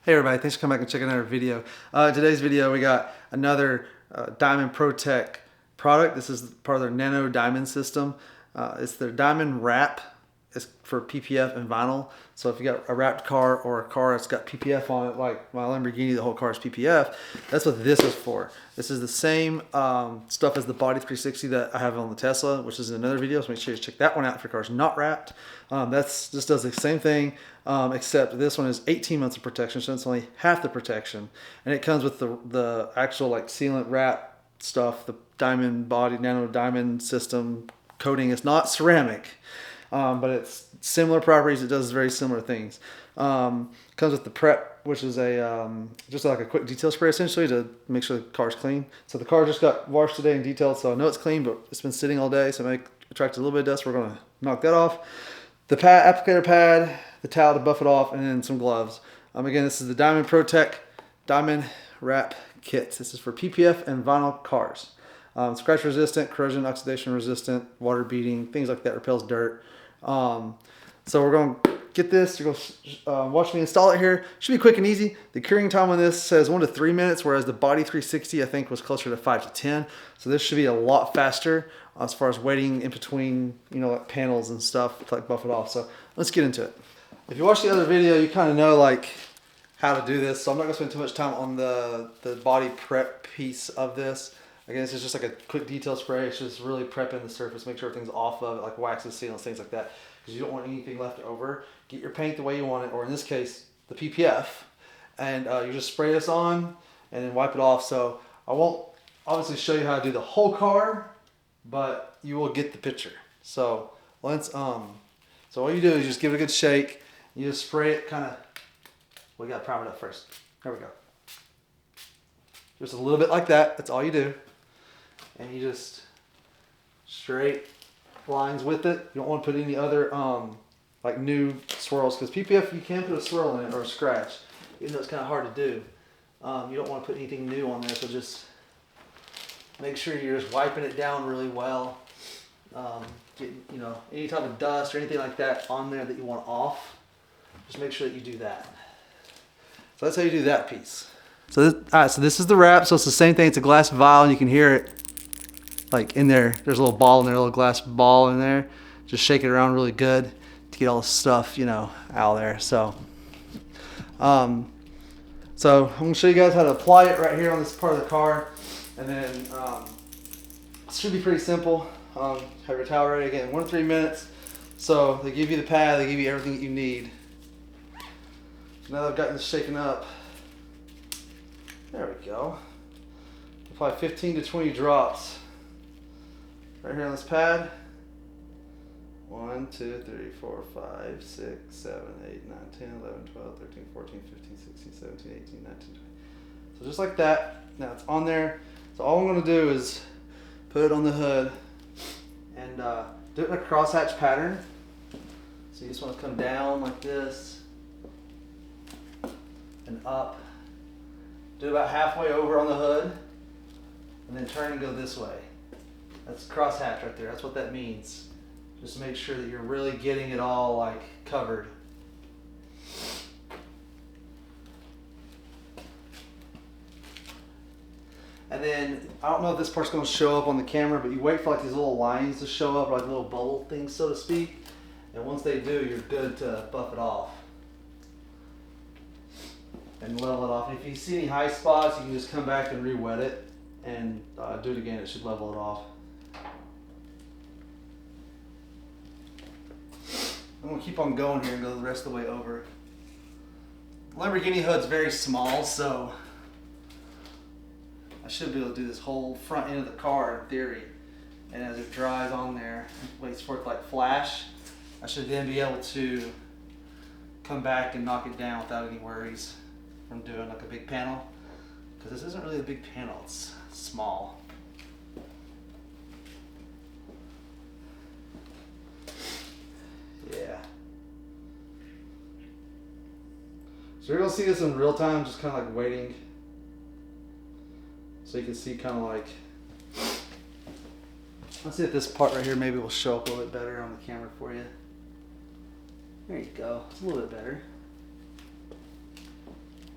Hey everybody, thanks for coming back and checking out our video. Today's video we got another Diamond Protec product. This is part of their Nano Diamond system. It's their Diamond Wrap. It's for PPF and vinyl. So if you got a wrapped car or a car that's got PPF on it, like my Lamborghini, the whole car is PPF, that's what this is for. This is the same stuff as the Body 360 that I have on the Tesla, which is in another video, so make sure you check that one out if your car's not wrapped. That's just does the same thing, except this one is 18 months of protection, so it's only half the protection. And it comes with the actual like sealant wrap stuff, the diamond body, nano diamond system coating. It's not ceramic. But it's similar properties. It does very similar things. Comes with the prep, which is a just like a quick detail spray essentially to make sure the car's clean. So the car just got washed today and detailed, so I know it's clean, but it's been sitting all day, so it may attract a little bit of dust. We're going to knock that off. The applicator pad, the towel to buff it off, and then some gloves. Again, this is the Diamond Protec Diamond Wrap Kit. This is for PPF and vinyl cars. Scratch resistant, corrosion oxidation resistant, water beating, things like that, repels dirt. So we're going to get this. You're going to watch me install it here. Should be quick and easy. The curing time on this says 1 to 3 minutes, whereas the Body 360 I think was closer to 5 to 10. So this should be a lot faster as far as waiting in between, you know, like panels and stuff to like buff it off. So let's get into it. If you watch the other video, you kind of know like how to do this. So I'm not going to spend too much time on the body prep piece of this. Again, this is just like a quick detail spray. It's just really prepping the surface, make sure everything's off of it, like waxes, sealants, things like that, because you don't want anything left over. Get your paint the way you want it, or in this case, the PPF, and you just spray this on and then wipe it off. So I won't obviously show you how to do the whole car, but you will get the picture. So let's so all you do is just give it a good shake. You just spray it kind of. We got to prime it up first. There we go. Just a little bit like that. That's all you do. And you just straight lines with it. You don't want to put any other like new swirls, because PPF you can put a swirl in it or a scratch, even though it's kind of hard to do. You don't want to put anything new on there, so just make sure you're just wiping it down really well. Get, you know, any type of dust or anything like that on there that you want off. Just make sure that you do that. So that's how you do that piece. So this is the wrap. So it's the same thing. It's a glass vial, and you can hear it like in there. There's a little ball in there, a little glass ball in there. Just shake it around really good to get all the stuff, you know, out of there. So, I'm gonna show you guys how to apply it right here on this part of the car, and then it should be pretty simple. Have your towel ready again. 1 to 3 minutes. So they give you the pad. They give you everything that you need. Now that I've gotten this shaken up. There we go. Apply 15 to 20 drops right here on this pad. 1, 2, 3, 4, 5, 6, 7, 8, 9, 10, 11, 12, 13, 14, 15, 16, 17, 18, 19, 20. So just like that. Now it's on there. So all I'm going to do is put it on the hood and do it in a crosshatch pattern. So you just want to come down like this and up. Do about halfway over on the hood, and then turn and go this way. That's crosshatch right there. That's what that means. Just to make sure that you're really getting it all like covered. And then, I don't know if this part's going to show up on the camera, but you wait for like these little lines to show up, like little bubble things, so to speak. And once they do, you're good to buff it off and level it off. And if you see any high spots, you can just come back and re-wet it and do it again. It should level it off. I'm going to keep on going here and go the rest of the way over. Lamborghini hood's very small, so I should be able to do this whole front end of the car in theory. And as it dries on there, waits for it to like flash, I should then be able to come back and knock it down without any worries from doing like a big panel, because this isn't really a big panel, it's small. Yeah. So you're gonna see this in real time, just kind of like waiting, so you can see kind of like, let's see if this part right here maybe will show up a little bit better on the camera for you. There you go, it's a little bit better.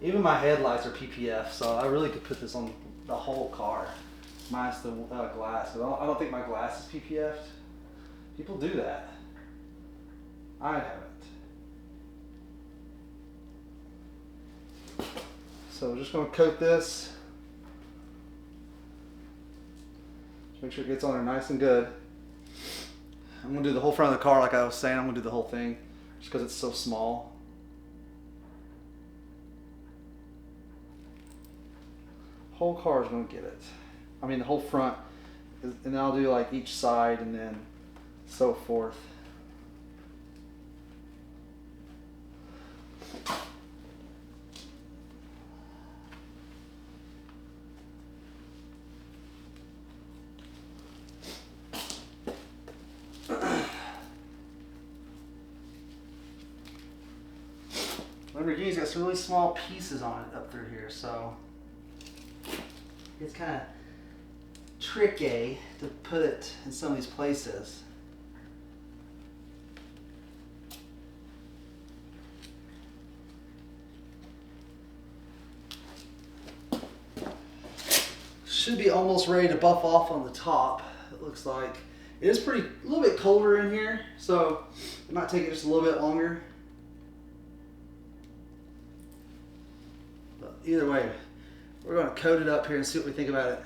Even my headlights are PPF, so I really could put this on the whole car, minus the glass. I don't think my glass is PPF'd. People do that. I haven't. So we're just going to coat this. Make sure it gets on there nice and good. I'm going to do the whole front of the car like I was saying. I'm going to do the whole thing just because it's so small. Whole car is going to get it. I mean the whole front. And then I'll do like each side and then so forth. Lamborghini's got some really small pieces on it up through here, so it's kind of tricky to put it in some of these places. Should be almost ready to buff off on the top. It looks like it is a little bit colder in here, so it might take it just a little bit longer. But either way, we're going to coat it up here and see what we think about it.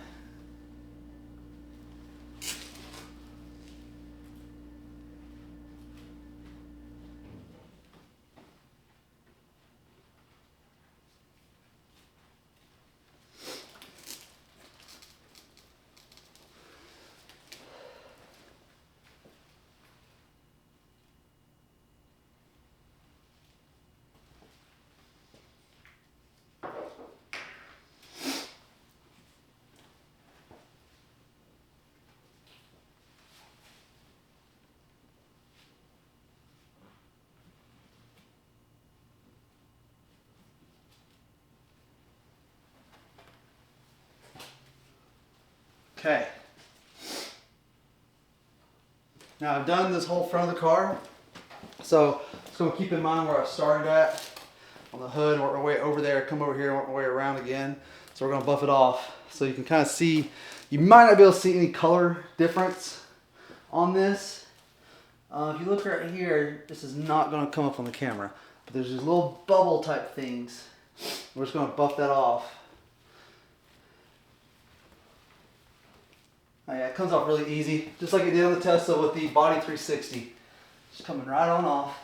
Okay. Now I've done this whole front of the car, so just going to keep in mind where I started at on the hood, work my way over there, come over here, work my way around again. So we're going to buff it off so you can kind of see. You might not be able to see any color difference on this. If you look right here, this is not going to come up on the camera, but there's these little bubble type things. We're just going to buff that off. Oh yeah, it comes off really easy, just like it did on the Tesla with the Body 360. Just coming right on off.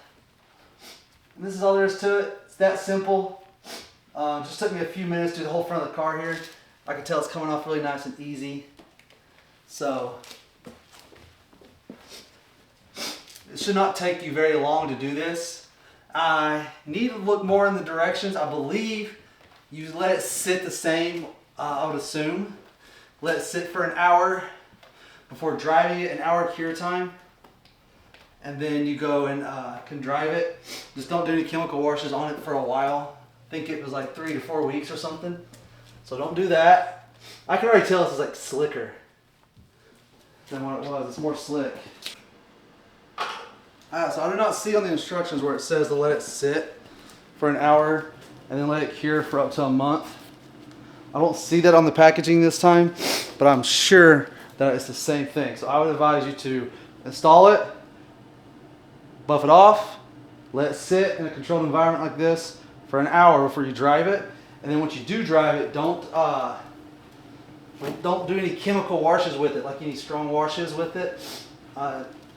And this is all there is to it. It's that simple. Just took me a few minutes to do the whole front of the car here. I can tell it's coming off really nice and easy. So it should not take you very long to do this. I need to look more in the directions. I believe you let it sit the same, I would assume. Let it sit for an hour before driving it, an hour cure time. And then you go and can drive it. Just don't do any chemical washes on it for a while. I think it was like 3 to 4 weeks or something. So don't do that. I can already tell this is like slicker than what it was. It's more slick. So I do not see on the instructions where it says to let it sit for an hour and then let it cure for up to a month. I don't see that on the packaging this time, but I'm sure that it's the same thing. So I would advise you to install it, buff it off, let it sit in a controlled environment like this for an hour before you drive it. And then once you do drive it, don't do any chemical washes with it, like any strong washes with it,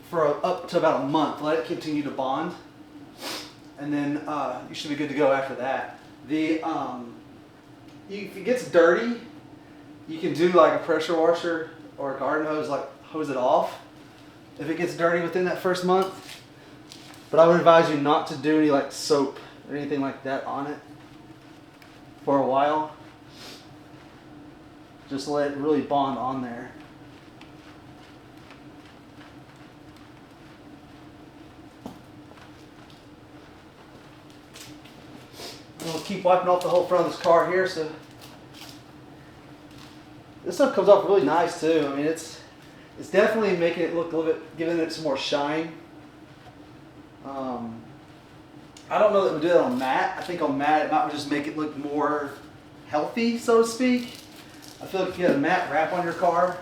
for up to about a month. Let it continue to bond, and then you should be good to go after that. If it gets dirty, you can do like a pressure washer or a garden hose, like hose it off if it gets dirty within that first month. But I would advise you not to do any like soap or anything like that on it for a while. Just let it really bond on there. We'll keep wiping off the whole front of this car here. So this stuff comes off really nice too. I mean, it's definitely making it look a little bit, giving it some more shine. I don't know that we do that on matte. I think on matte it might just make it look more healthy, so to speak. I feel like if you had a matte wrap on your car,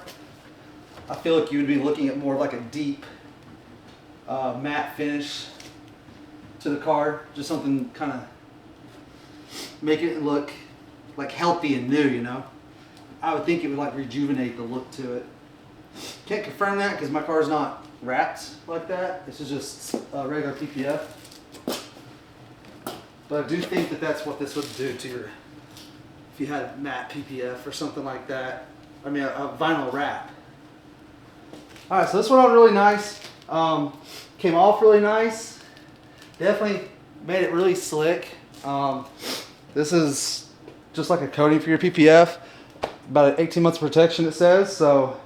I feel like you would be looking at more of like a deep matte finish to the car. Just something kind of making it look like healthy and new, you know? I would think it would like rejuvenate the look to it. Can't confirm that because my car is not wrapped like that. This is just regular PPF. But I do think that that's what this would do to your, if you had matte PPF or something like that. I mean, a vinyl wrap. All right, so this went out really nice. Came off really nice. Definitely made it really slick. This is just like a coating for your PPF. About 18 months of protection, it says. So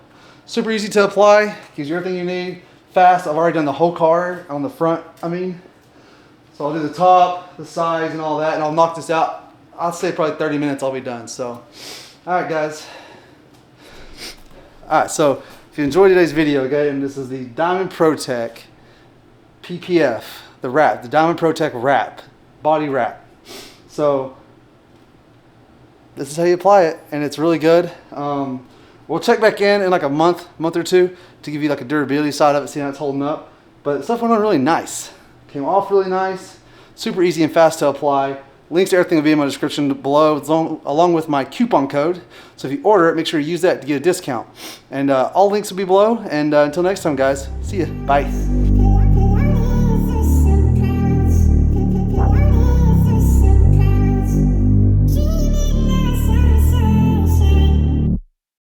super easy to apply. Gives you everything you need. Fast. I've already done the whole car on the front, So I'll do the top, the sides, and all that, and I'll knock this out. I'll say probably 30 minutes I'll be done. So, all right, guys. All right, so if you enjoyed today's video, okay, and this is the Diamond Protec PPF, the wrap, the Diamond Protec wrap, body wrap. So this is how you apply it, and it's really good. We'll check back in like a month or two to give you like a durability side of it, see how it's holding up. But stuff went on really nice. Came off really nice, super easy and fast to apply. Links to everything will be in my description below, along with my coupon code. So if you order it, make sure you use that to get a discount. And all links will be below. And until next time, guys, see ya. Bye.